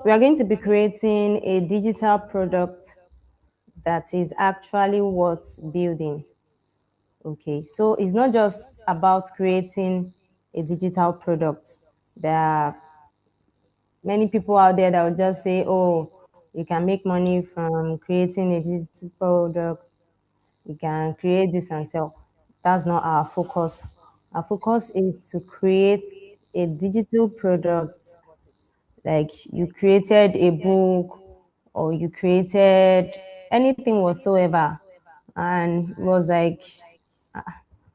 we are going to be creating a digital product that is actually worth building. Okay, so it's not just about creating a digital product. There are many people out there that will just say, oh, you can make money from creating a digital product, you can create this and sell. That's not our focus. Our focus is to create a digital product, like you created a book or you created anything whatsoever, and it was like,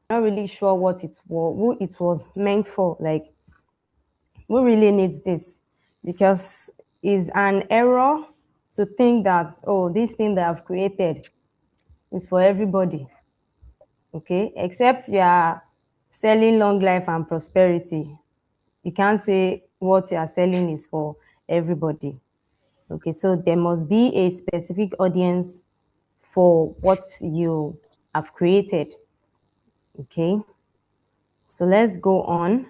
not really sure what it was, who it was meant for. Like, who really needs this? Because it's an error to think that, oh, this thing that I've created is for everybody. Okay, except you are selling long life and prosperity. You can't say what you are selling is for everybody. Okay, so there must be a specific audience for what you have created. Okay, so let's go on.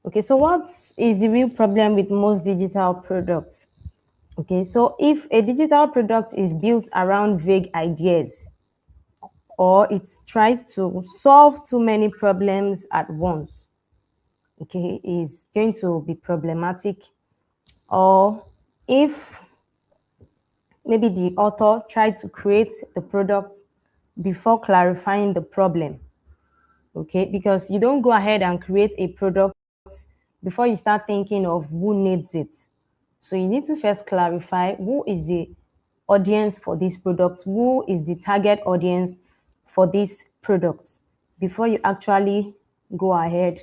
Okay, so what is the real problem with most digital products? Okay, so if a digital product is built around vague ideas, or it tries to solve too many problems at once, okay, is going to be problematic. Or if maybe the author tried to create the product before clarifying the problem, okay, because you don't go ahead and create a product before you start thinking of who needs it. So you need to first clarify who is the audience for this product, who is the target audience for this product before you actually go ahead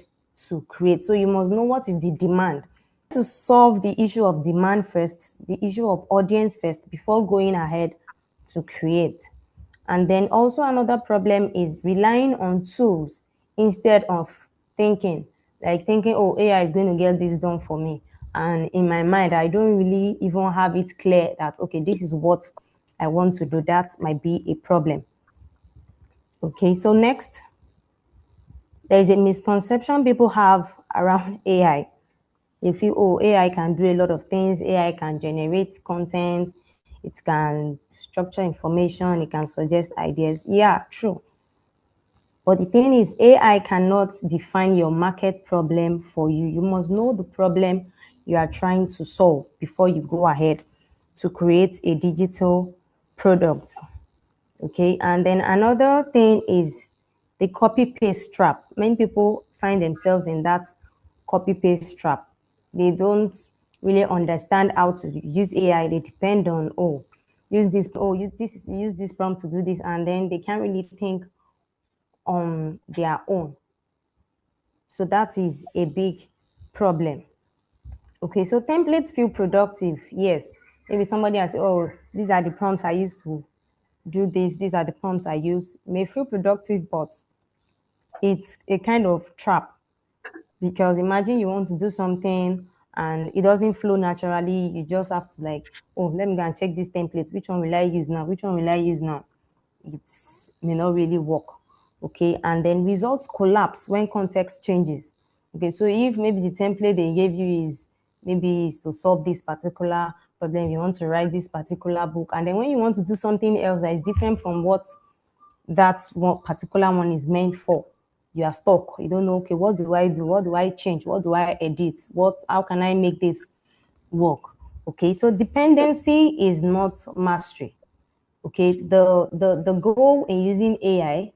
to create. So you must know what is the demand. To solve the issue of demand first, the issue of audience first, before going ahead to create. And then also another problem is relying on tools instead of thinking. Like thinking, oh, AI is going to get this done for me. And in my mind, I don't really even have it clear that, okay, this is what I want to do. That might be a problem. Okay, so next, there is a misconception people have around AI. They feel, oh, AI can do a lot of things. AI can generate content. It can structure information. It can suggest ideas. Yeah, true. But the thing is, AI cannot define your market problem for you. You must know the problem you are trying to solve before you go ahead to create a digital product. Okay, and then another thing is the copy paste trap. Many people find themselves in that copy paste trap. They don't really understand how to use AI. They depend on, oh, use this prompt to do this, and then they can't really think on their own. So that is a big problem. Okay, so templates feel productive. Yes, maybe somebody has, oh, these are the prompts I used to do this. These are the prompts I use. May feel productive, but it's a kind of trap, because imagine you want to do something and it doesn't flow naturally. You just have to like, oh, let me go and check these templates. Which one will I use now? Which one will I use now? It may not really work. Okay, and then results collapse when context changes. Okay, so if maybe the template they gave you is maybe is to solve this particular problem, you want to write this particular book, and then when you want to do something else that is different from what that one particular one is meant for, you are stuck. You don't know, okay, what do I do? What do I change? What do I edit? How can I make this work? Okay, so dependency is not mastery. Okay, the goal in using AI,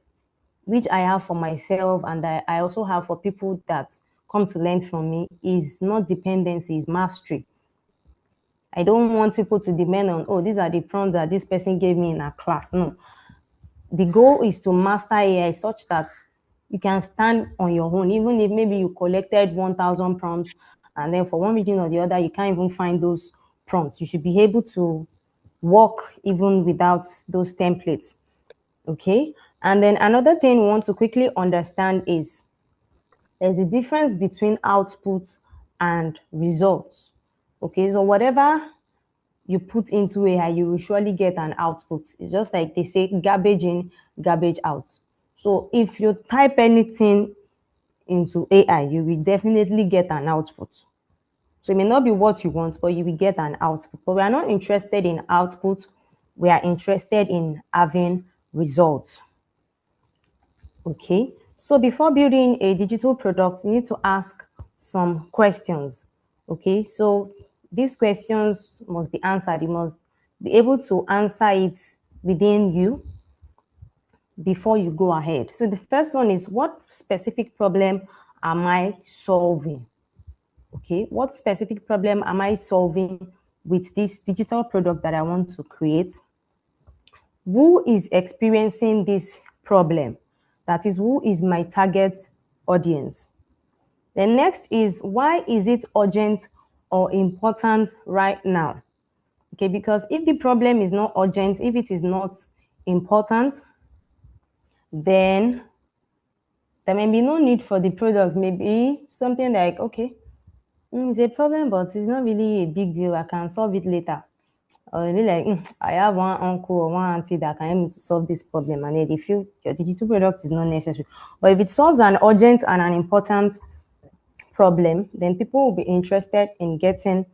which I have for myself and that I also have for people that come to learn from me, is not dependency, is mastery. I don't want people to depend on, oh, these are the prompts that this person gave me in a class. No. The goal is to master AI such that you can stand on your own, even if maybe you collected 1,000 prompts and then for one reason or the other, you can't even find those prompts. You should be able to work even without those templates. Okay. And then another thing we want to quickly understand is there's a difference between output and results. Okay. So whatever you put into AI, you will surely get an output. It's just like they say, garbage in, garbage out. So if you type anything into AI, you will definitely get an output. So it may not be what you want, but you will get an output. But we are not interested in output. We are interested in having results. Okay. So before building a digital product, you need to ask some questions. Okay. So these questions must be answered. You must be able to answer it within you before you go ahead. So the first one is, what specific problem am I solving? Okay, what specific problem am I solving with this digital product that I want to create? Who is experiencing this problem? That is, who is my target audience? The next is, why is it urgent or important right now? Okay, because if the problem is not urgent, if it is not important, then there may be no need for the product. Maybe something like, okay, it's a problem, but it's not really a big deal. I can solve it later. Or be like, I have one uncle or one auntie that can help me to solve this problem, and then they feel your digital product is not necessary. But if it solves an urgent and an important problem, then people will be interested in getting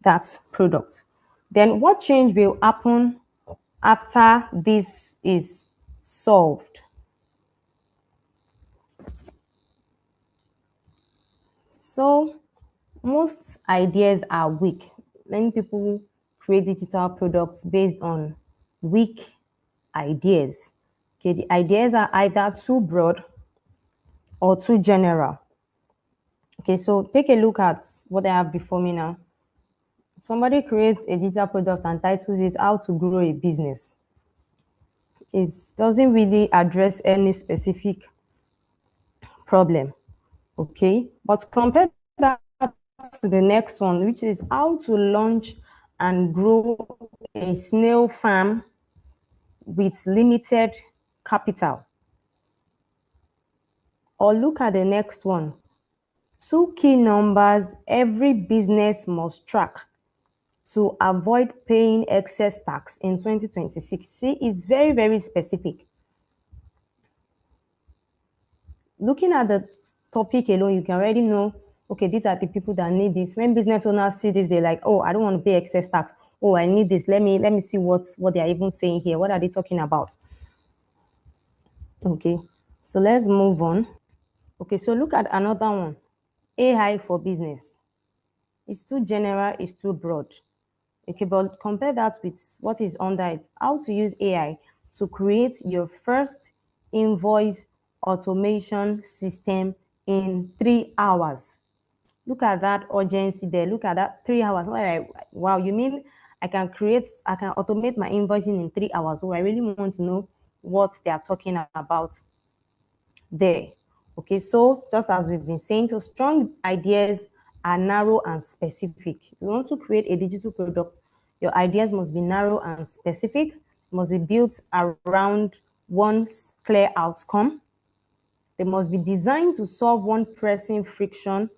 that product. Then what change will happen after this is solved? So most ideas are weak. Many people create digital products based on weak ideas. Okay, the ideas are either too broad or too general. Okay, so take a look at what I have before me now. Somebody creates a digital product and titles it How to Grow a Business. It doesn't really address any specific problem. Okay, but compare that to the next one, which is how to launch and grow a snail farm with limited capital. Or look at the next one, two key numbers every business must track to avoid paying excess tax in 2026. See, it's very, very specific. Looking at the topic alone, you can already know, okay, these are the people that need this. When business owners see this, they're like, oh, I don't want to pay excess tax. Oh, I need this. Let me see what they're even saying here. What are they talking about? Okay, so let's move on. Okay, so look at another one. AI for business. It's too general, it's too broad. Okay, but compare that with what is under it. How to use AI to create your first invoice automation system in 3 hours. Look at that urgency there. Look at that 3 hours. Wow, you mean I can automate my invoicing in 3 hours? So I really want to know what they are talking about there. Okay, so just as we've been saying, so strong ideas are narrow and specific. If you want to create a digital product, your ideas must be narrow and specific, must be built around one clear outcome. They must be designed to solve one pressing friction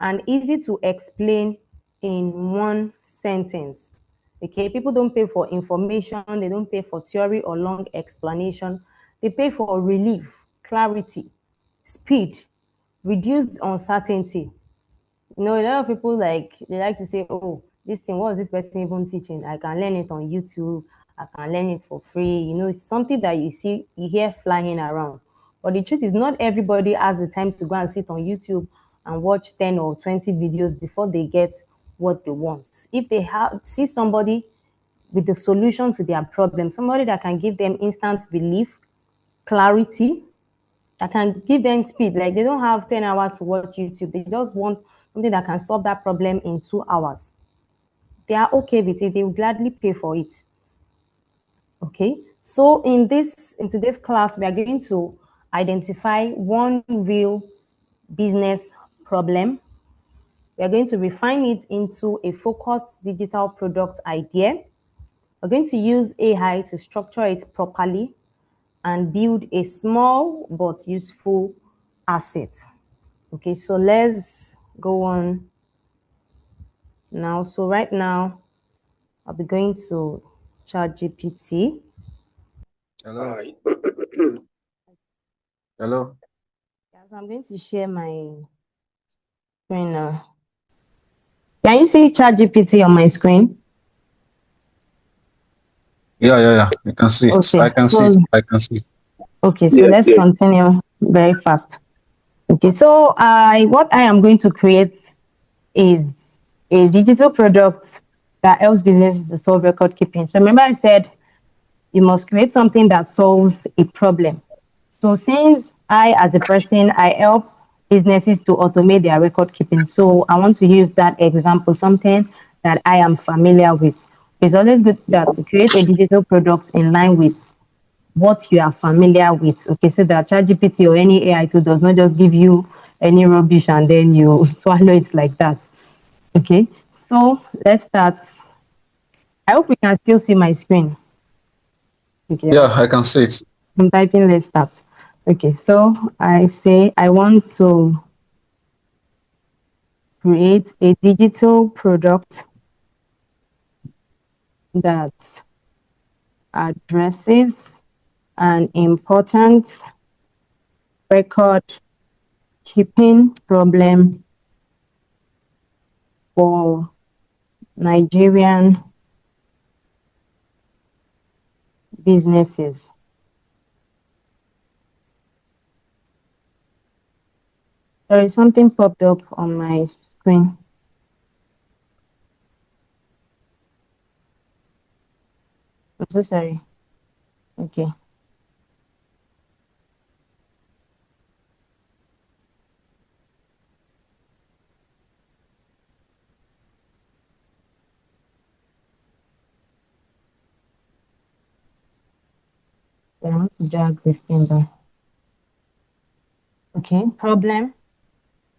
and easy to explain in one sentence. Okay, people don't pay for information, they don't pay for theory or long explanation. They pay for relief, clarity, speed, reduced uncertainty. You know, a lot of people they like to say, oh, this thing, what is this person even teaching? I can learn it on YouTube, I can learn it for free. You know, it's something that you hear flying around. But the truth is, not everybody has the time to go and sit on YouTube and watch 10 or 20 videos before they get what they want. If they see somebody with the solution to their problem, somebody that can give them instant relief, clarity, that can give them speed. Like, they don't have 10 hours to watch YouTube. They just want something that can solve that problem in 2 hours. They are okay with it. They will gladly pay for it. Okay. So in today's class, we are going to identify one real business problem. We are going to refine it into a focused digital product idea. We're going to use AI to structure it properly and build a small but useful asset. Okay, so let's go on now. So right now, I'll be going to ChatGPT. Hello. Hello. Yes, I'm going to share my screen now. Can you see ChatGPT on my screen? Yeah. You can see it. Okay, I can see it. so I can see it. let's continue very fast. Okay, so I what I am going to create is a digital product that helps businesses to solve record keeping. So remember I said you must create something that solves a problem. So since I, as a person, I help businesses to automate their record keeping. So I want to use that example, something that I am familiar with. It's always good that to create a digital product in line with what you are familiar with. Okay, so that ChatGPT or any AI tool does not just give you any rubbish and then you swallow it like that. Okay, so let's start. I hope we can still see my screen. Okay, Yeah, I can see it. I'm typing, let's start. Okay, so I say I want to create a digital product that addresses an important record keeping problem for Nigerian businesses. There is something popped up on my screen. I'm so sorry. Okay. I want to drag this thing down. Okay, problem.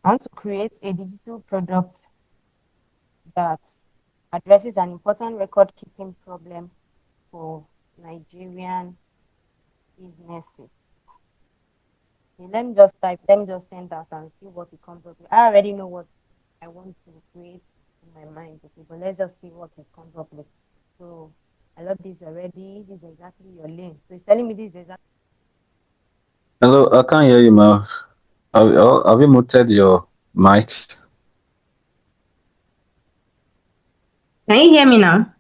I want to create a digital product that addresses an important record keeping problem for Nigerian businesses. Okay, let me just send that and see what it comes up with. I already know what I want to create in my mind, okay, but let's just see what it comes up with. So I love this already. This is exactly your lane. So it's telling me this is exactly. Hello, I can't hear you, ma. Have you muted your mic? Can you hear me now?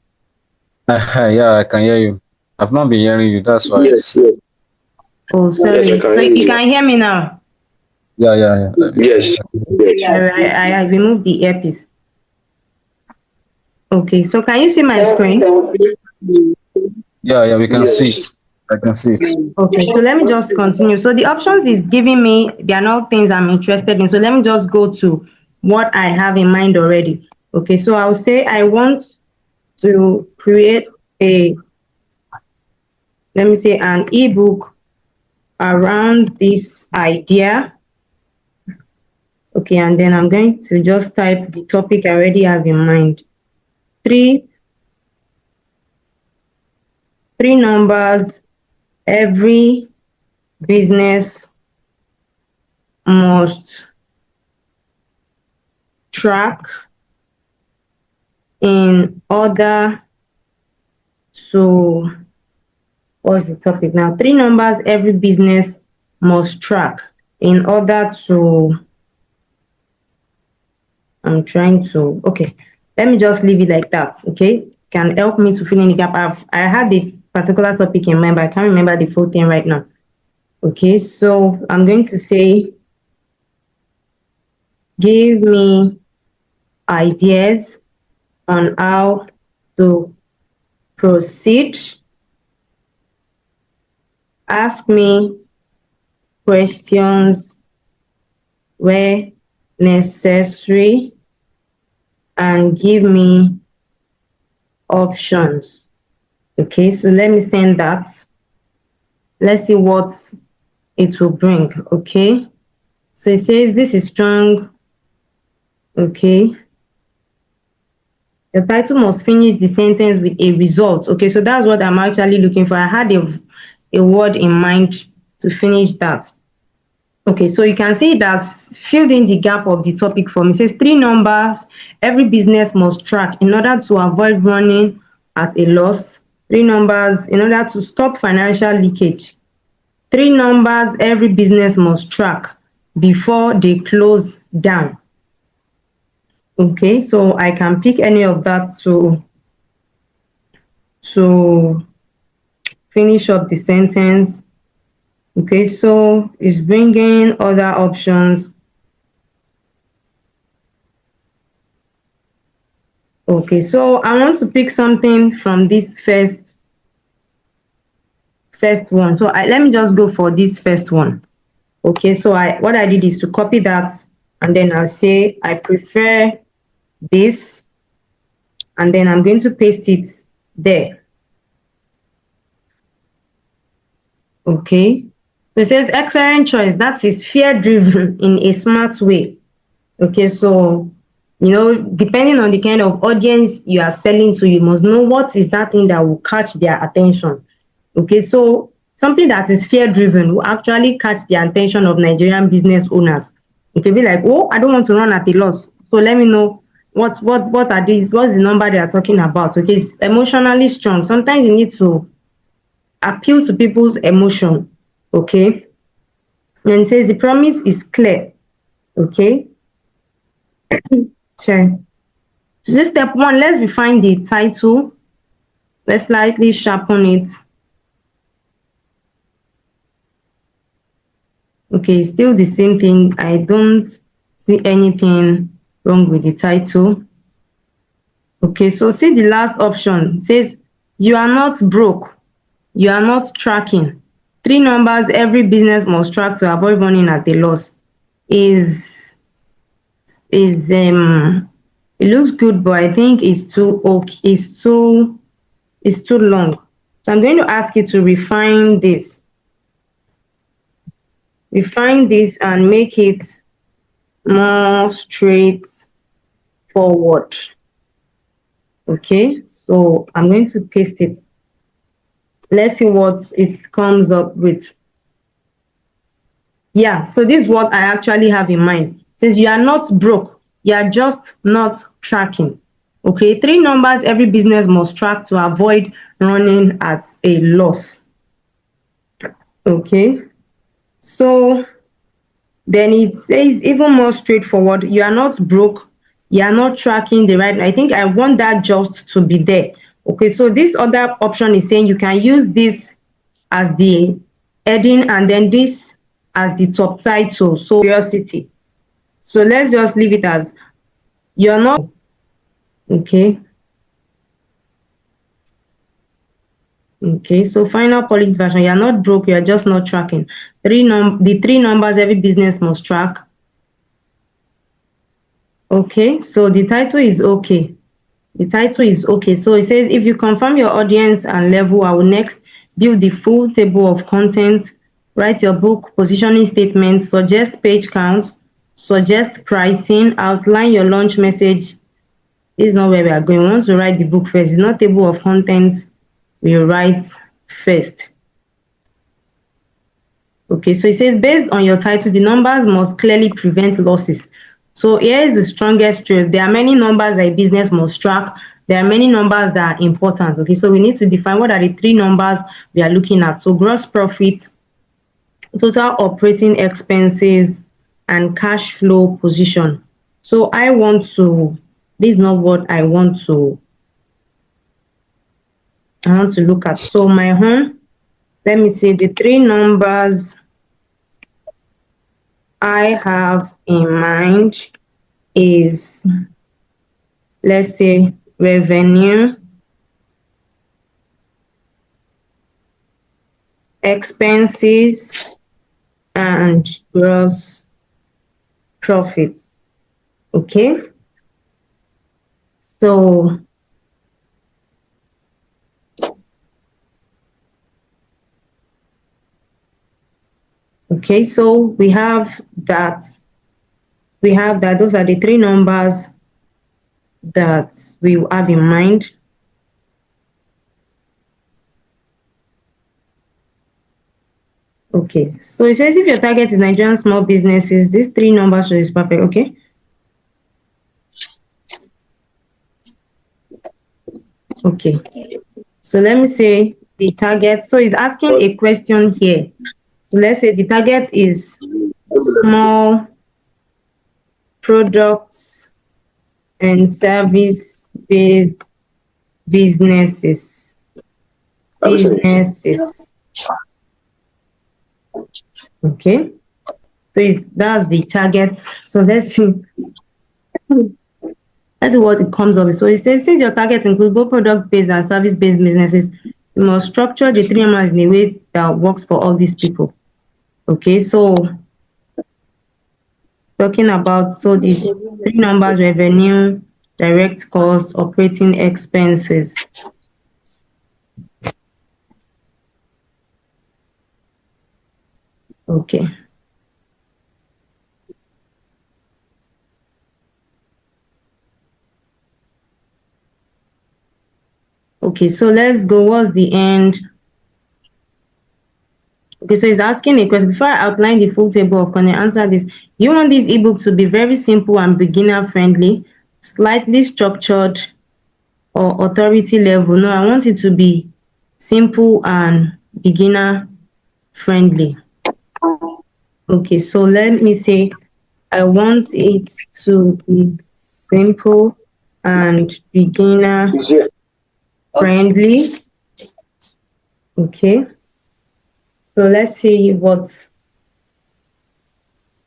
Yeah, I can hear you. I've not been hearing you. That's why. Yes. Oh, sorry. Yes, I So can hear you you. can hear me now? Yeah. Yes. Yes. I removed the earpiece. Okay, so can you see my screen? Yeah, we can see Yes. it. I can see it. Okay, so let me just continue. So the options it's giving me, they are not things I'm interested in. So let me just go to what I have in mind already. Okay, so I'll say I want to create a, let me say, an ebook around this idea. Okay, and then I'm going to just type the topic I already have in mind. Three, three numbers every business must track in order to, what's the topic now? Three numbers every business must track in order to, I'm trying to, okay, let me just leave it like that, okay? Can help me to fill in the gap. I had a particular topic in mind, but I can't remember the full thing right now. Okay, so I'm going to say, give me ideas on how to proceed. Ask me questions where necessary and give me options. Okay, so let me send that. Let's see what it will bring. Okay, so it says this is strong. Okay, the title must finish the sentence with a result. Okay, so that's what I'm actually looking for. I had a word in mind to finish that. Okay, so you can see it has filled in the gap of the topic for me. It says three numbers every business must track in order to avoid running at a loss. Three numbers in order to stop financial leakage. Three numbers every business must track before they close down. Okay, so I can pick any of that to finish up the sentence. Okay, so it's bringing other options. Okay, so I want to pick something from this first one. So let me just go for this first one. Okay, so what I did is to copy that, and then I'll say I prefer this, and then I'm going to paste it there. Okay, so it says excellent choice. That is fear driven in a smart way. Okay, so depending on the kind of audience you are selling to, you must know what is that thing that will catch their attention. Okay, so something that is fear driven will actually catch the attention of Nigerian business owners. It will be like, oh, I don't want to run at a loss, so let me know what are these, what's the number they are talking about. Okay, it's emotionally strong. Sometimes you need to appeal to people's emotion. Okay, and it says the promise is clear. Okay, sure. So this step one, let's refine the title. Let's slightly sharpen it. Okay, still the same thing. I don't see anything wrong with the title. Okay, so see the last option. It says, you are not broke. You are not tracking. 3 numbers every business must track to avoid running at a loss. It looks good, but I think it's too long. So I'm going to ask you to refine this and make it more straightforward. Okay, so I'm going to paste it. Let's see what it comes up with. Yeah, so this is what I actually have in mind. It says you are not broke, you are just not tracking. Okay, 3 numbers every business must track to avoid running at a loss. Okay, so then it says even more straightforward, you are not broke, you are not tracking the right. I think I want that just to be there. Okay, so this other option is saying you can use this as the heading and then this as the top title. So curiosity. So let's just leave it as you're not okay. Okay, so final polish version, you're not broke, you're just not tracking. The 3 numbers every business must track. Okay, so the title is okay. The title is okay. So it says, if you confirm your audience and level, I will next build the full table of content, write your book positioning statement, suggest page count, suggest pricing, outline your launch message. This is not where we are going. We want to write the book first. It's not table of contents. We write first. Okay, so it says, based on your title, the numbers must clearly prevent losses. So here is the strongest truth. There are many numbers that a business must track. There are many numbers that are important. Okay, so we need to define what are the 3 numbers we are looking at. So gross profit, total operating expenses, and cash flow position. So this is not what I want to look at. So my home, let me see, the 3 numbers I have in mind is, let's say, revenue, expenses, and gross profit. Okay, so we have that. Those are the 3 numbers that we have in mind. Okay, so it says if your target is Nigerian small businesses, these 3 numbers is perfect. Okay. Okay, so let me say the target. So it's asking a question here. So let's say the target is small products and service-based businesses. Businesses. Okay. So that's the target. So let's see. Let's see what it comes up with. So it says, since your target includes both product-based and service-based businesses, you must structure the three numbers in a way that works for all these people. Okay, so talking about these three numbers: revenue, direct costs, operating expenses. Okay. Okay, so let's go. What's the end? Okay, so it's asking a question. Before I outline the full table of content, answer this. You want this ebook to be very simple and beginner friendly, slightly structured, or authority level? No, I want it to be simple and beginner friendly. Okay, so let me say I want it to be simple and beginner friendly. Okay, so let's see what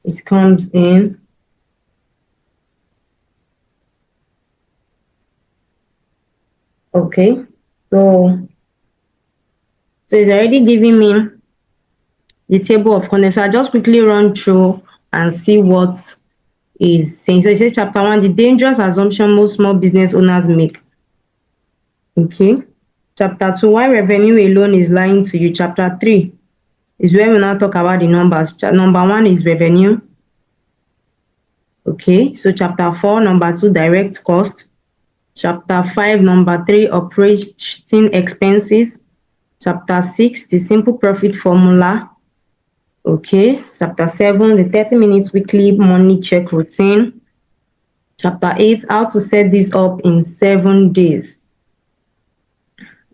it comes in. Okay, so it's already giving me the table of contents. So I just quickly run through and see what is saying. So it says chapter 1, the dangerous assumption most small business owners make. Okay. Chapter 2, why revenue alone is lying to you. Chapter 3 is where we now talk about the numbers. Number 1 is revenue. Okay. So chapter 4, number 2, direct cost. Chapter 5, number 3, operating expenses. Chapter 6, the simple profit formula. Okay. Chapter 7, the 30 minutes weekly money check routine. Chapter 8, how to set this up in 7 days.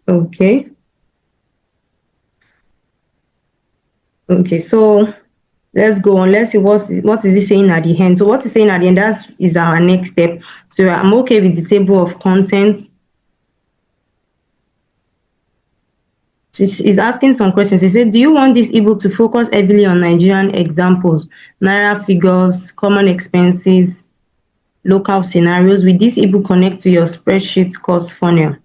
Okay. Okay, so let's go on. Let's see what is it saying at the end. So what is saying at the end, that is our next step. So I'm okay with the table of contents. She's asking some questions. She said, do you want this ebook to focus heavily on Nigerian examples, Naira figures, common expenses, local scenarios? Will this ebook connect to your spreadsheet cost funnel?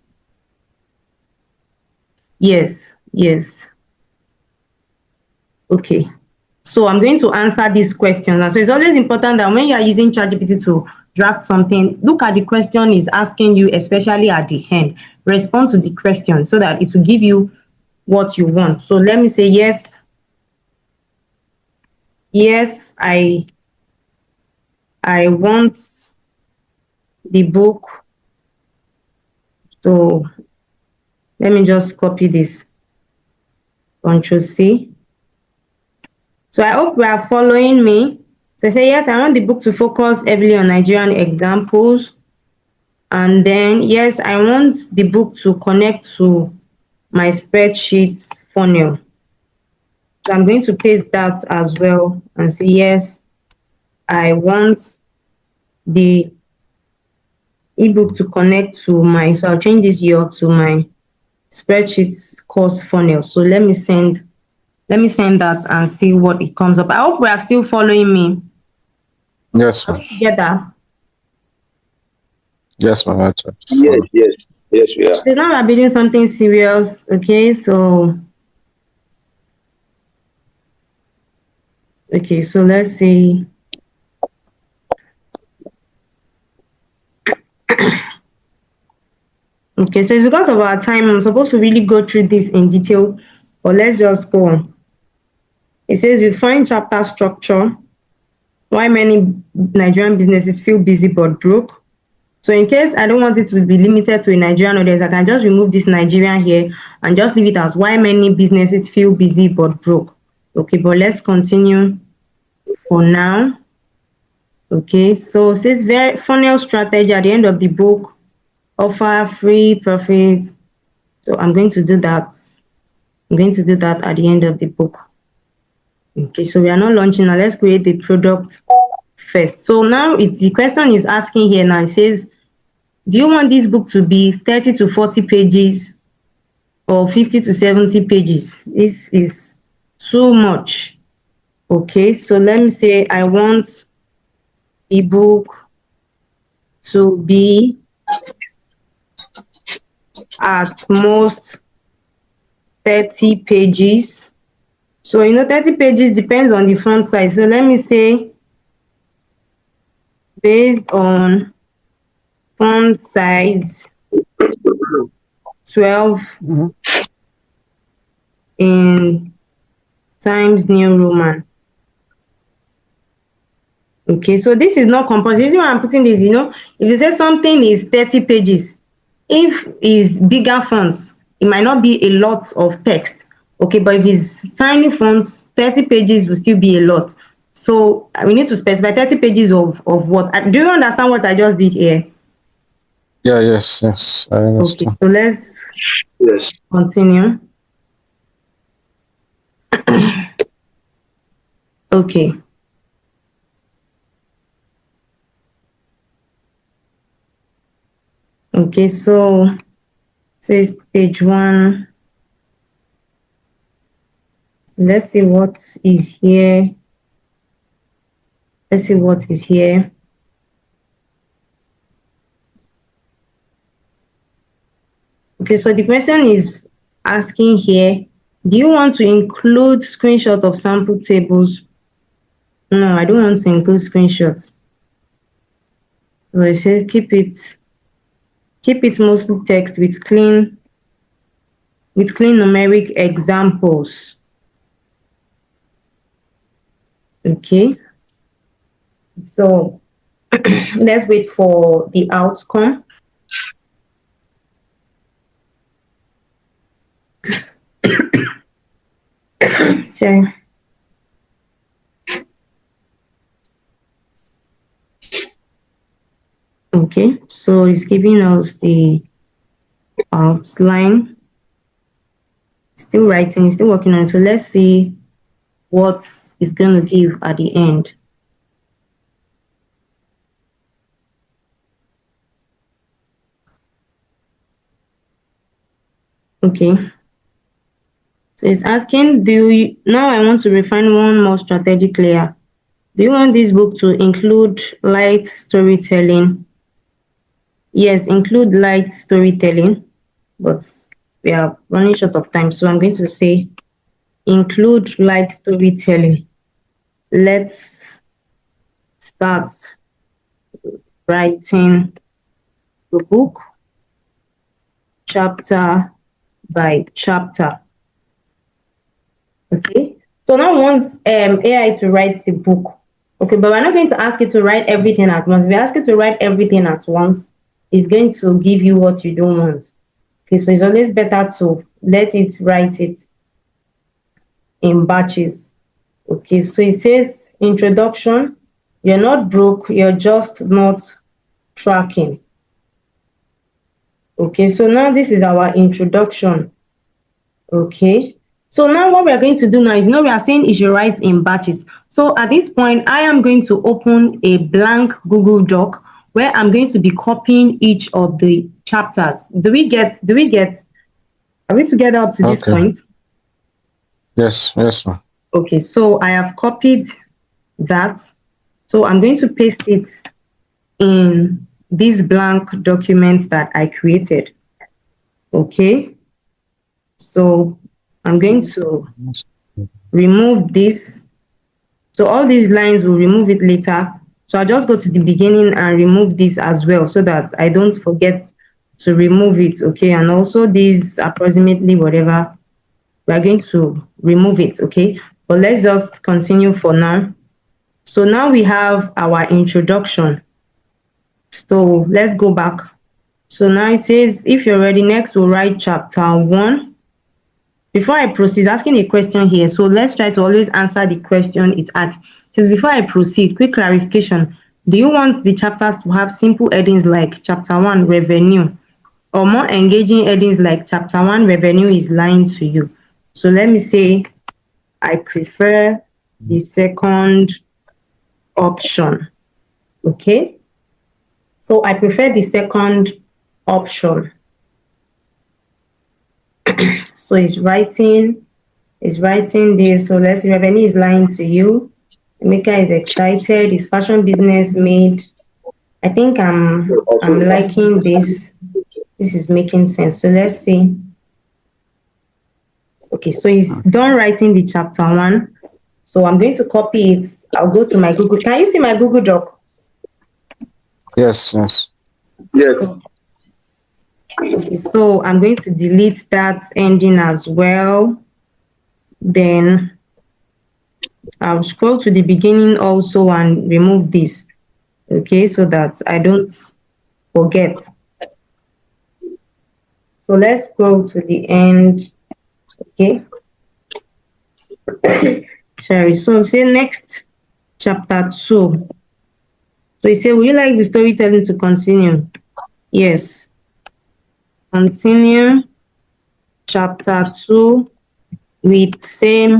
Yes, yes. Okay. So I'm going to answer these questions. And so it's always important that when you are using ChatGPT to draft something, look at the question it's asking you, especially at the end. Respond to the question so that it will give you what you want. So let me say, yes, I want the book. So let me just copy this. Control C. So I hope we are following me. So I say, yes, I want the book to focus heavily on Nigerian examples. And then, yes, I want the book to connect to my spreadsheet funnel. So I'm going to paste that as well and say, yes, I want the ebook to connect to my, so I'll change this URL to my spreadsheet course funnel. So let me send that and see what it comes up. I hope we are still following me. Yes, Are ma'am. we together? Yes, ma'am. Yes, we are. So now we're building something serious. Okay, so let's see. Okay, so it's because of our time. I'm supposed to really go through this in detail, but let's just go on. It says we find chapter structure, why many Nigerian businesses feel busy but broke. So in case I don't want it to be limited to a Nigerian audience, I can just remove this Nigerian here and just leave it as why many businesses feel busy but broke. Okay, but let's continue for now. Okay, so it says very funnel strategy at the end of the book, offer free profit. So I'm going to do that. I'm going to do that at the end of the book. Okay, so we are not launching now. Let's create the product first. So now the question is asking here now. It says, do you want this book to be 30 to 40 pages or 50 to 70 pages? This is too much. Okay, so let me say I want the book to be at most 30 pages. So 30 pages depends on the font size. So let me say, based on font size 12 in Times New Roman. Okay, so this is not compulsory. The reason why I'm putting this, if you say something is 30 pages, if it's bigger fonts, it might not be a lot of text. Okay, but if it's tiny fonts, 30 pages will still be a lot. So we need to specify 30 pages of what. Do you understand what I just did here? Yeah, yes, I understand. Okay, so let's continue. Okay. Okay, so it's page 1. Let's see what is here. Let's see what is here. Okay, so the question is asking here, do you want to include screenshot of sample tables? No, I don't want to include screenshots. So I say keep it mostly text with clean numeric examples. Okay, so let's wait for the outcome. Sorry. Okay, so it's giving us the outline. Still writing, still working on it. So let's see what it's going to give at the end. Okay. So it's asking, now I want to refine one more strategic layer. Do you want this book to include light storytelling? Yes, include light storytelling, but we are running short of time. So I'm going to say include light storytelling. Let's start writing the book chapter by chapter. Okay, so now we want AI to write the book. Okay, but we're not going to ask it to write everything at once. If we ask it to write everything at once, it's going to give you what you don't want. Okay, so it's always better to let it write it in batches. Okay, so it says introduction. You're not broke, you're just not tracking. Okay, so now this is our introduction. Okay, so now what we are going to do now is, we are saying it should write in batches. So at this point, I am going to open a blank Google Doc where I'm going to be copying each of the chapters. Are we together up to this point? Yes, ma'am. Okay, so I have copied that. So I'm going to paste it in this blank document that I created. Okay, so I'm going to remove this. So all these lines will remove it later. So I'll just go to the beginning and remove this as well so that I don't forget to remove it. Okay, and also these approximately whatever, we're going to remove it. Okay, but let's just continue for now. So now we have our introduction. So let's go back. So now it says, if you're ready, next we'll write chapter 1. Before I proceed, asking a question here. So let's try to always answer the question it asks. It says, before I proceed, quick clarification. Do you want the chapters to have simple headings like chapter 1 revenue, or more engaging headings like chapter 1 revenue is lying to you? So let me say I prefer the second option. Okay, so I prefer the second option. So it's writing this. So let's see, Revenue is lying to you. Emeka is excited. His fashion business made. I think I'm liking this. This is making sense. So let's see. Okay, so he's done writing the chapter one. So I'm going to copy it. I'll go to my Google. Can you see my Google Doc? Yes, yes. Yes. Okay, so I'm going to delete that ending as well. Then I'll scroll to the beginning also and remove this. Okay, so that I don't forget. So let's go to the end. Okay. Sorry. So say next chapter 2. So you say, will you like the storytelling to continue? Yes. Continue chapter 2 with same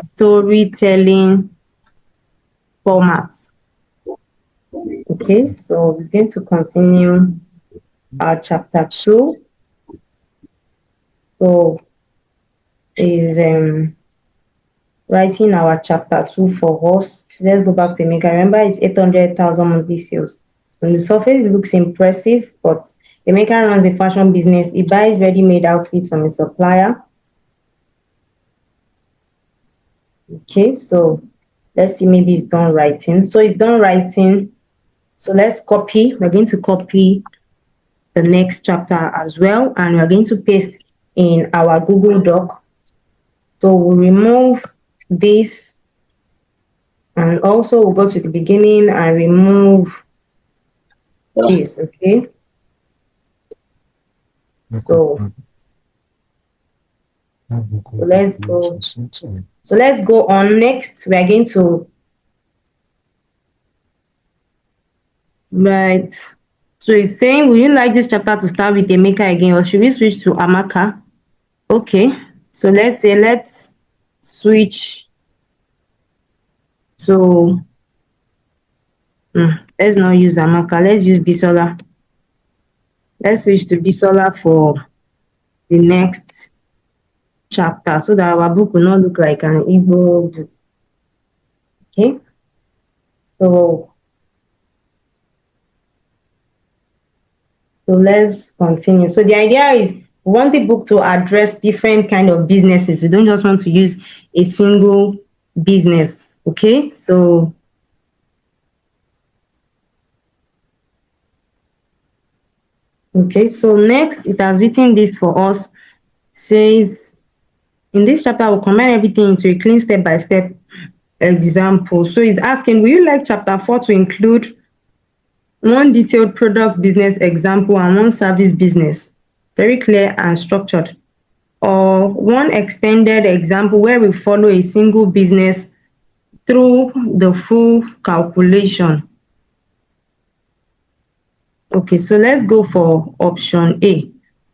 storytelling format. Okay, so we're going to continue our chapter 2. So is writing our chapter 2 for us. Let's go back to Emeka. Remember, it's 800,000 monthly sales. On the surface, it looks impressive, but Emeka runs a fashion business. He buys ready-made outfits from a supplier. Okay, so let's see, maybe it's done writing. So it's done writing. So let's copy. We're going to copy the next chapter as well, and we're going to paste in our Google Doc. So we'll remove this, and also we'll go to the beginning and remove this. Okay. So let's go. So let's go on. Next, we are going to right. So it's saying, will you like this chapter to start with Emeka again, or should we switch to Amaka? Okay. So let's switch to let's not use Amaka, let's use Bisola. Let's switch to Bisola for the next chapter so that our book will not look like an Igbo book. Okay. So let's continue. So the idea is we want the book to address different kind of businesses. We don't just want to use a single business. Okay. So next it has written this for us. Says in this chapter I will combine everything into a clean step-by-step example. So it's asking, will you like chapter 4 to include one detailed product business example and one service business, very clear and structured, or one extended example where we follow a single business through the full calculation? Okay, so let's go for option A.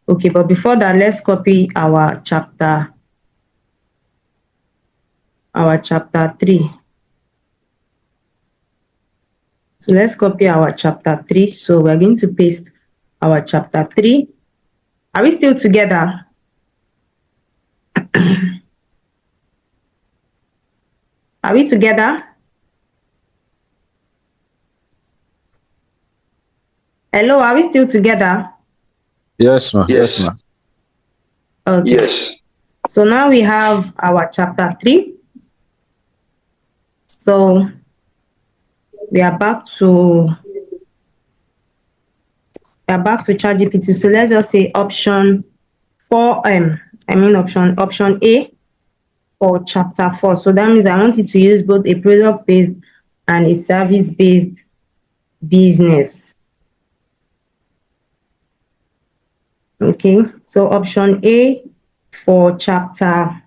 Okay, but before that, let's copy our chapter 3. So let's copy our chapter 3. So we're going to paste our chapter 3. Are we still together? Are we together? Hello, are we still together? Yes, ma'am. Yes. Yes, ma'am. Okay. Yes. So now we have our chapter 3. So we are back to ChatGPT. So let's just say option 4. Option A for chapter 4. So that means I want you to use both a product-based and a service-based business. Okay, so option A for chapter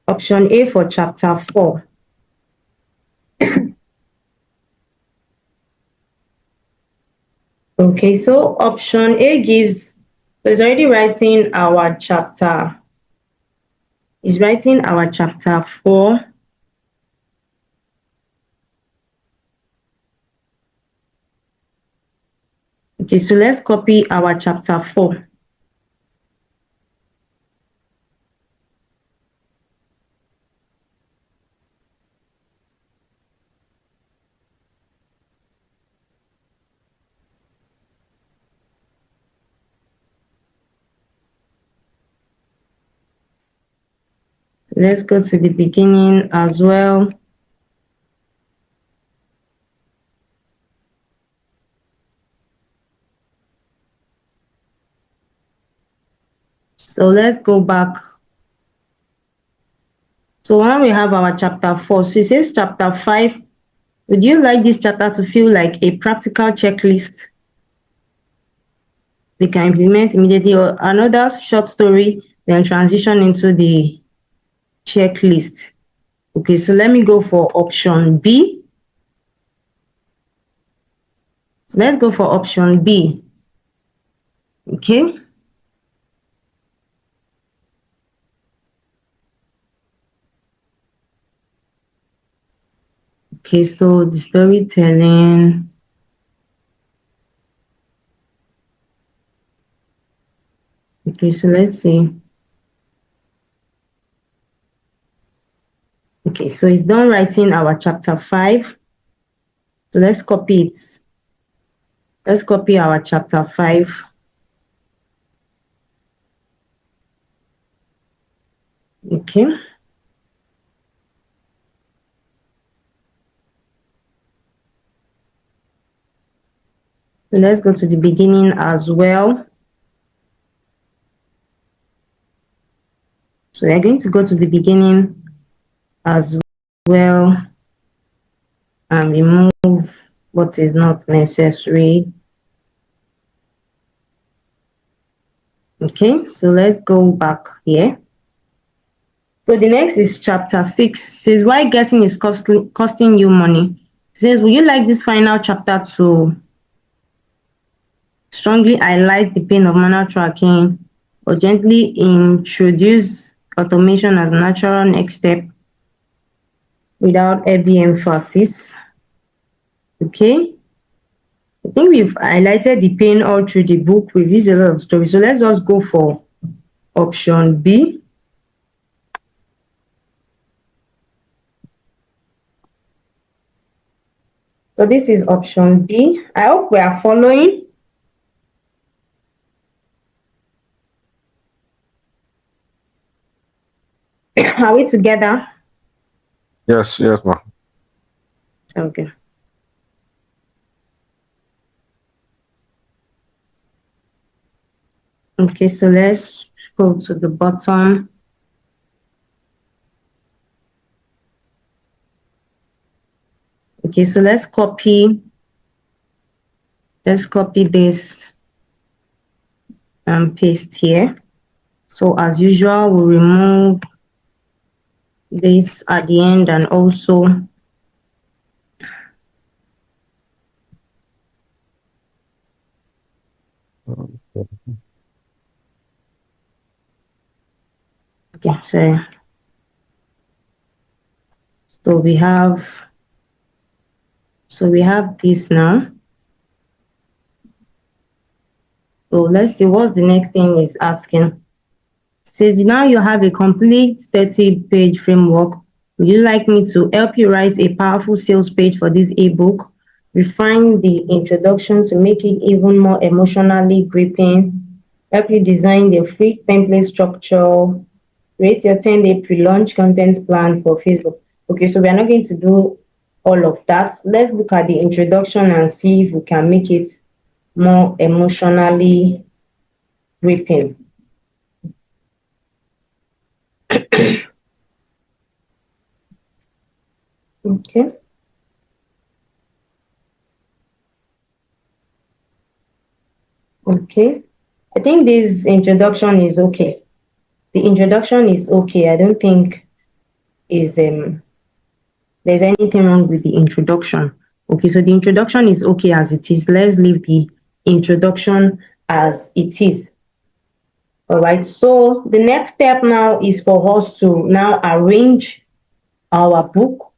4. Okay, so option A gives, so it's already writing our chapter. It's writing our chapter 4. Okay, so let's copy our chapter 4. Let's go to the beginning as well. So let's go back. So now we have our chapter 4. So it says chapter 5. Would you like this chapter to feel like a practical checklist they can implement immediately, or another short story, then transition into the checklist? Okay, so let me go for option B. So let's go for option B. Okay. Okay, so the storytelling. Okay, so let's see. Okay, so it's done writing our chapter 5. So let's copy it. Let's copy our chapter 5. Okay. So let's go to the beginning as well. So we're going to go to the beginning as well and remove what is not necessary. Okay, so let's go back here. So the next is chapter 6. It says why guessing is costing you money. It says, would you like this final chapter to strongly highlight the pain of manual tracking or gently introduce automation as a natural next step without heavy emphasis? Okay. I think we've highlighted the pain all through the book. We've used a lot of stories. So let's just go for option B. So this is option B. I hope we are following. Are we together? Yes, ma'am. Okay. Okay, so let's go to the bottom. Okay, so let's copy this and paste here. So as usual, we'll remove this at the end and also okay, sorry. So we have this now. So let's see what's the next thing is asking. It says now you have a complete 30-page framework. Would you like me to help you write a powerful sales page for this ebook? Refine the introduction to make it even more emotionally gripping. Help you design the free template structure. Create your 10-day pre-launch content plan for Facebook. Okay, so we are not going to do all of that. Let's look at the introduction and see if we can make it more emotionally gripping. Okay. Okay. I think this introduction is okay. The introduction is okay. I don't think is there's anything wrong with the introduction. Okay, so the introduction is okay as it is. Let's leave the introduction as it is. All right, so the next step now is for us to now arrange our book.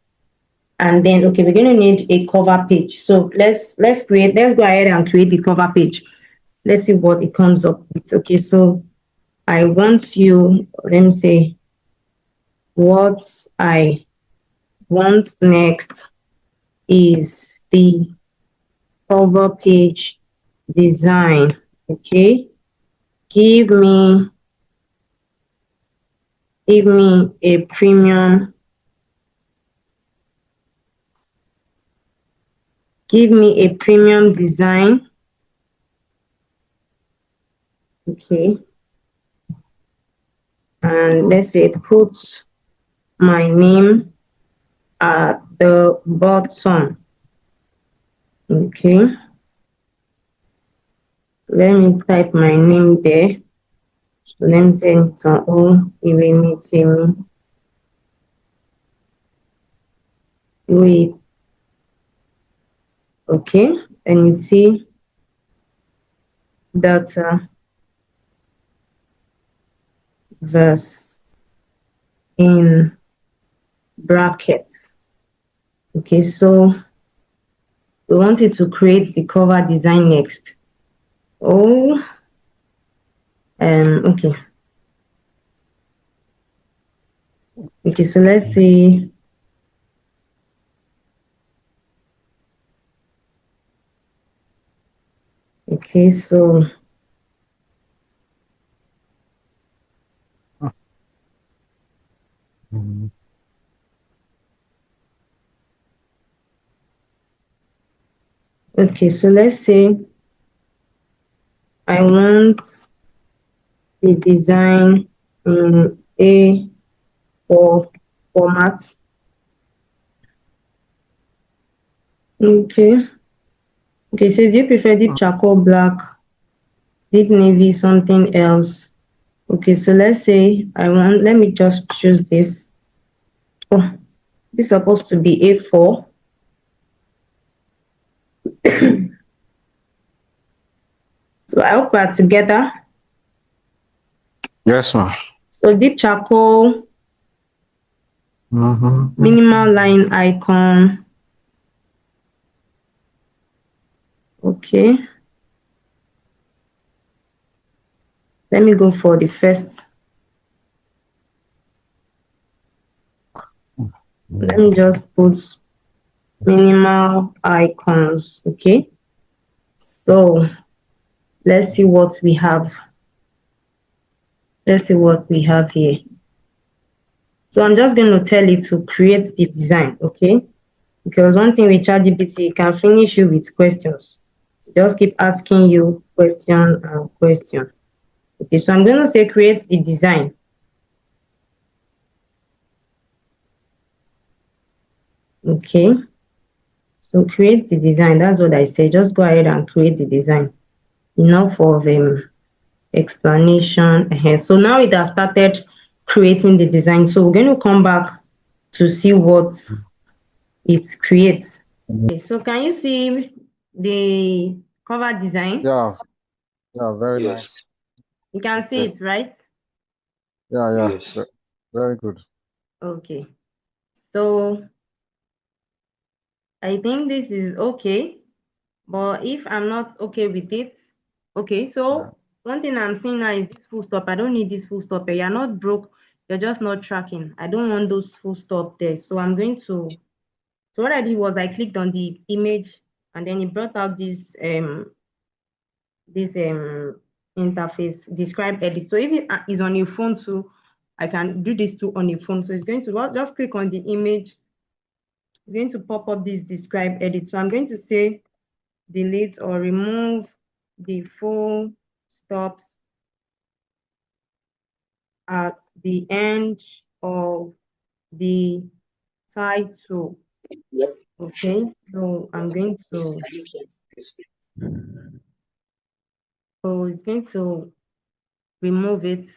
And then, okay, we're going to need a cover page. So let's go ahead and create the cover page. Let's see what it comes up with. Okay, so I want you, let me say, what I want next is the cover page design. Okay, give me a premium, design. Okay, and let's say put my name at the bottom. Okay, let me type my name there. So let me send it on all meeting. Wait, okay, and you see data verse in brackets. Okay, so we wanted to create the cover design next. Oh, okay. Okay, so let's see. Okay, so okay, so let's say I want the design in A4 format. Okay. Okay, says do you prefer deep charcoal, black, deep navy, something else? Okay, so let's say let me just choose this. Oh, this is supposed to be A4. So I hope we're together. Yes, ma'am. So deep charcoal, minimal line icon. Okay. Let me go for the first. Let me just put minimal icons. Okay. So let's see what we have. Let's see what we have here. So I'm just going to tell it to create the design. Okay. Because one thing with ChatGPT, it can finish you with questions. So just keep asking you question and question. Okay, so I'm going to say create the design. Okay, so create the design. That's what I say. Just go ahead and create the design. Enough of explanation. So now it has started creating the design. So we're going to come back to see what it creates. Okay, so can you see the cover design? Yeah, very Yes. nice. You can see it, right? Yeah, Yes. very good. Okay, so I think this is okay, but if I'm not okay with it, okay, so one thing I'm seeing now is this full stop. I don't need this full stop. You're not broke, you're just not tracking. I don't want those full stop there. So I'm going to, so what I did was I clicked on the image and then it brought out this interface, describe edit. So if it is on your phone too, I can do this too on your phone. So it's going to, well, just click on the image. It's going to pop up this describe edit. So I'm going to say delete or remove the full stops at the end of the title. Okay, so I'm going to, so it's going to remove it.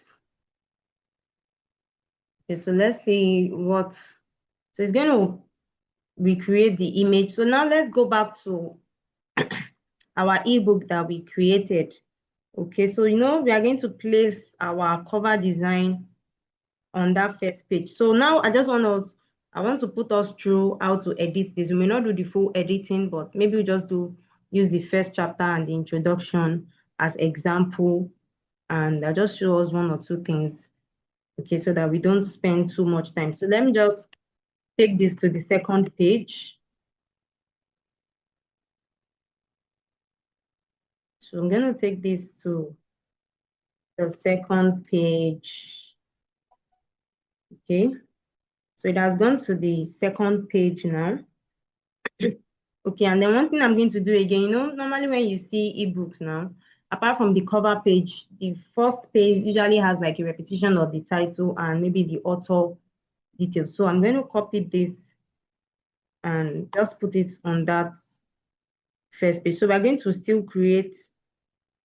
Okay, so let's see what, so it's going to recreate the image. So now let's go back to our ebook that we created. Okay, so we are going to place our cover design on that first page. So now I just want us I want to put us through how to edit this. We may not do the full editing, but maybe we just use the first chapter and the introduction as example, and I'll just show us one or two things, okay, so that we don't spend too much time. So let me just take this to the second page. So I'm going to take this to the second page, okay. So it has gone to the second page now. Okay, and then one thing I'm going to do again, normally when you see ebooks now, apart from the cover page, the first page usually has like a repetition of the title and maybe the author details. So I'm going to copy this and just put it on that first page. So we're going to still create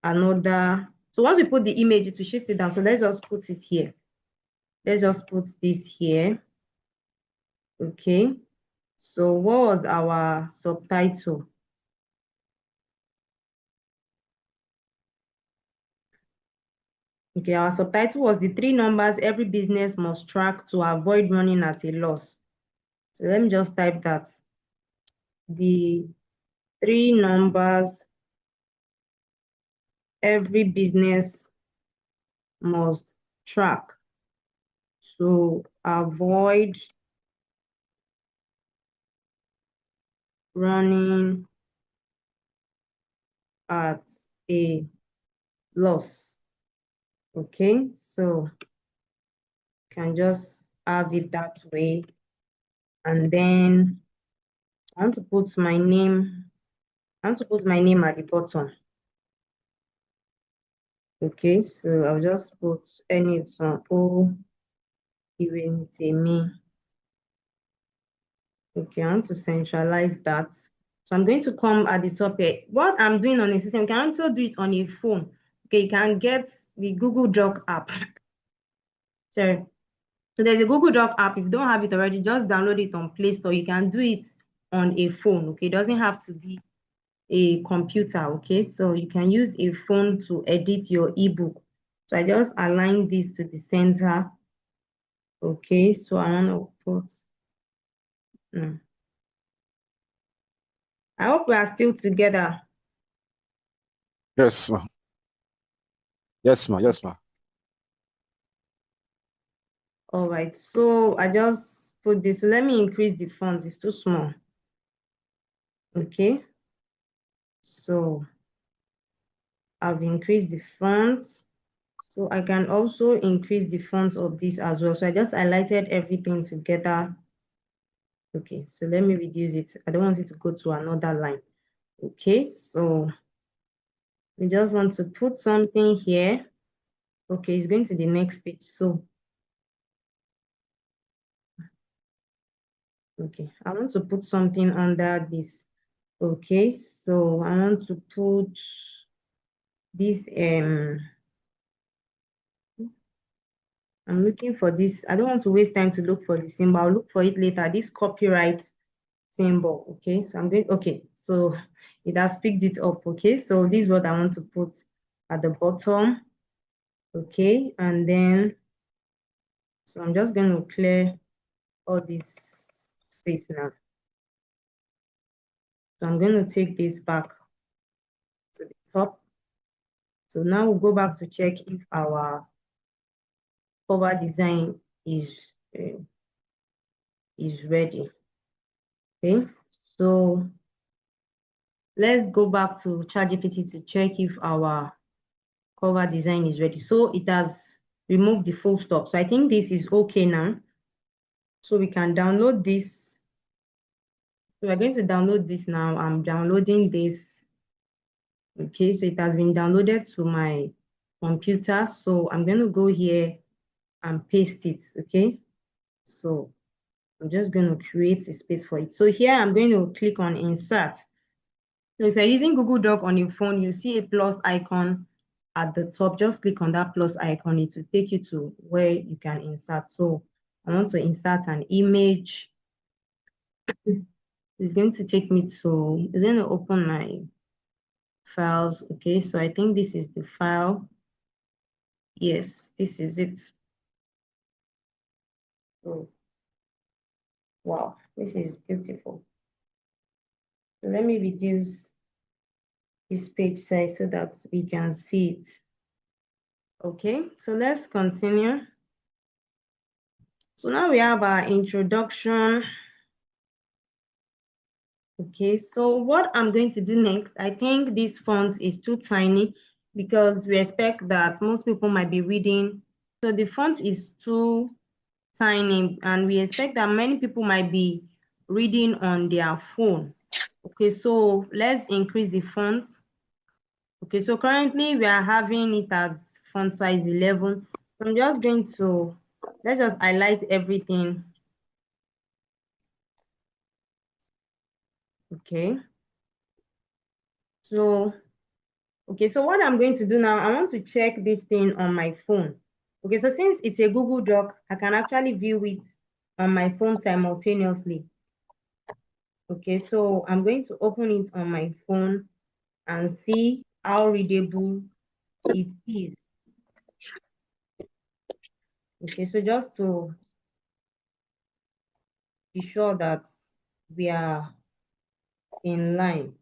another. So once we put the image, to shift it down. So let's just put it here. Let's just put this here. Okay. So what was our subtitle? Okay, our subtitle was the 3 numbers every business must track to avoid running at a loss. So let me just type that. The 3 numbers every business must track to avoid running at a loss. Okay, so can just have it that way. And then I want to put my name. I want to put my name at the bottom. Okay, so I'll just put any example given to me. Okay, I want to centralize that. So I'm going to come at the top here. What I'm doing on a system, you can also do it on a phone. Okay, you can get the Google Doc app. So there's a Google Doc app. If you don't have it already, just download it on Play Store. You can do it on a phone. Okay, it doesn't have to be a computer. Okay, so you can use a phone to edit your ebook. So I just align this to the center. Okay, so I want to put. I hope we are still together. Yes, ma. Yes, ma. Yes, ma. All right, so I just put this. So let me increase the font. It's too small. Okay, so I've increased the font. So I can also increase the font of this as well. So I just highlighted everything together. Okay, so let me reduce it. I don't want it to go to another line. Okay, so we just want to put something here. Okay, it's going to the next page. So, okay, I want to put something under this. Okay, so I want to put this, I'm looking for this. I don't want to waste time to look for the symbol. I'll look for it later. This copyright symbol. Okay, so I'm going, okay, so it has picked it up. Okay, so this is what I want to put at the bottom. Okay, and then, so I'm just going to clear all this space now. So I'm going to take this back to the top. So now we'll go back to check if our cover design uh, is ready. Okay, so let's go back to ChatGPT to check if our cover design is ready. So it has removed the full stop. So I think this is okay now. So we can download this. So we're going to download this now. I'm downloading this. Okay, so it has been downloaded to my computer. So I'm going to go here and paste it. Okay, so I'm just going to create a space for it. So here I'm going to click on insert. So if you're using Google Doc on your phone, you see a plus icon at the top. Just click on that plus icon. It will take you to where you can insert. So I want to insert an image. It's going to take me to, it's going to open my files. Okay, so I think this is the file. Yes, this is it. So Wow, this is beautiful. So let me reduce this page size so that we can see it. Okay, so let's continue. So now we have our introduction. Okay, so what I'm going to do next, I think this font is too tiny because we expect that most people might be reading. So the font is too tiny and we expect that many people might be reading on their phone. Okay, so let's increase the font. Okay, so currently we are having it as font size 11. So I'm just going to, let's just highlight everything. Okay, so okay, so what I'm going to do now, I want to check this thing on my phone. Okay, so since it's a Google Doc, I can actually view it on my phone simultaneously. Okay, so I'm going to open it on my phone and see how readable it is. Okay, so just to be sure that we are in line.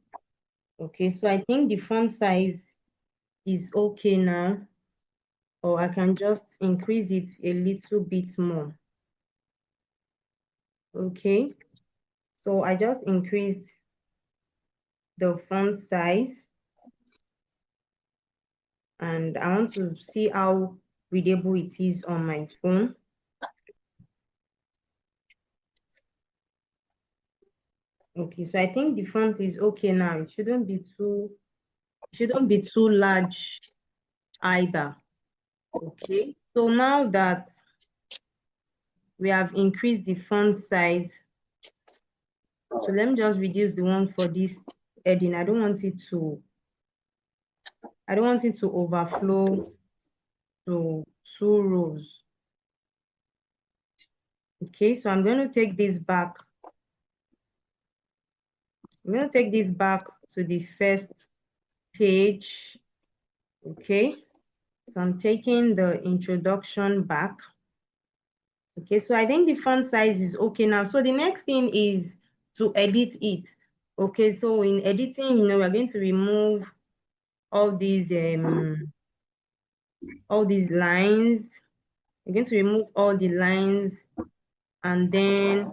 Okay, so I think the font size is okay now, or I can just increase it a little bit more. Okay, so I just increased the font size and I want to see how readable it is on my phone. Okay, so I think the font is okay now. It shouldn't be too large either. Okay, so now that we have increased the font size, so let me just reduce the one for this heading. I don't want it to overflow to 2 rows. Okay, so I'm going to take this back. I'm going to take this back to the first page. Okay, so I'm taking the introduction back. Okay, so I think the font size is okay now. So the next thing is to edit it. Okay, so in editing, we're going to remove all these lines. We're going to remove all the lines, and then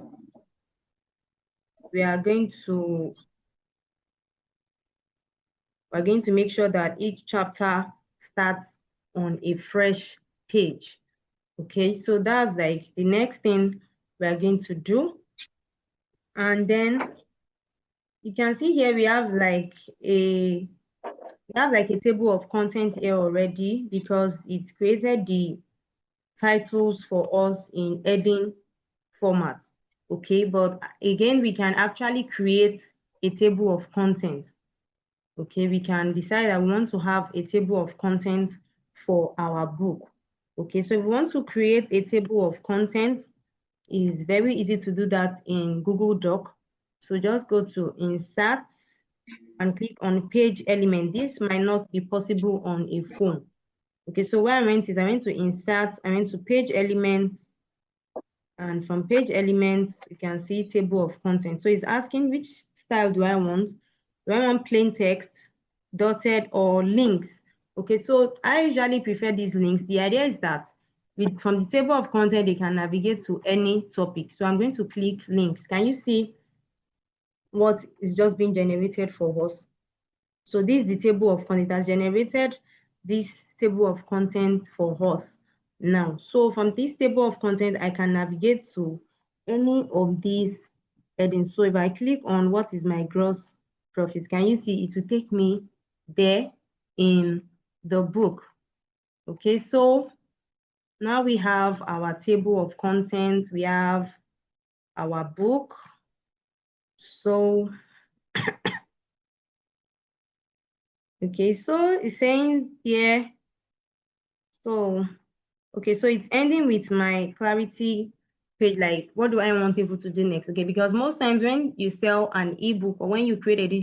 we are going to make sure that each chapter starts on a fresh page. Okay, so that's like the next thing we are going to do. And then you can see here we have like a table of content here already because it created the titles for us in heading format. Okay, but again, we can actually create a table of content. Okay, we can decide that we want to have a table of content for our book. Okay, so if we want to create a table of content, it's very easy to do that in Google Doc. So just go to Insert and click on Page Element. This might not be possible on a phone. Okay, so where I went is I went to Insert, I went to Page Elements, and from Page Elements, you can see Table of Content. So it's asking which style do I want? Do I want plain text, dotted, or links? Okay, so I usually prefer these links. The idea is that from the table of content, they can navigate to any topic. So I'm going to click links. Can you see what is just being generated for us? So this is the table of content. It has generated this table of content for us now. So from this table of content, I can navigate to any of these headings. So if I click on what is my gross profit, can you see it will take me there in the book? Okay, so now we have our table of content, we have our book. So, okay, so it's saying here, so, okay, so it's ending with my clarity page, like what do I want people to do next? Okay, because most times when you sell an ebook or when you create a digital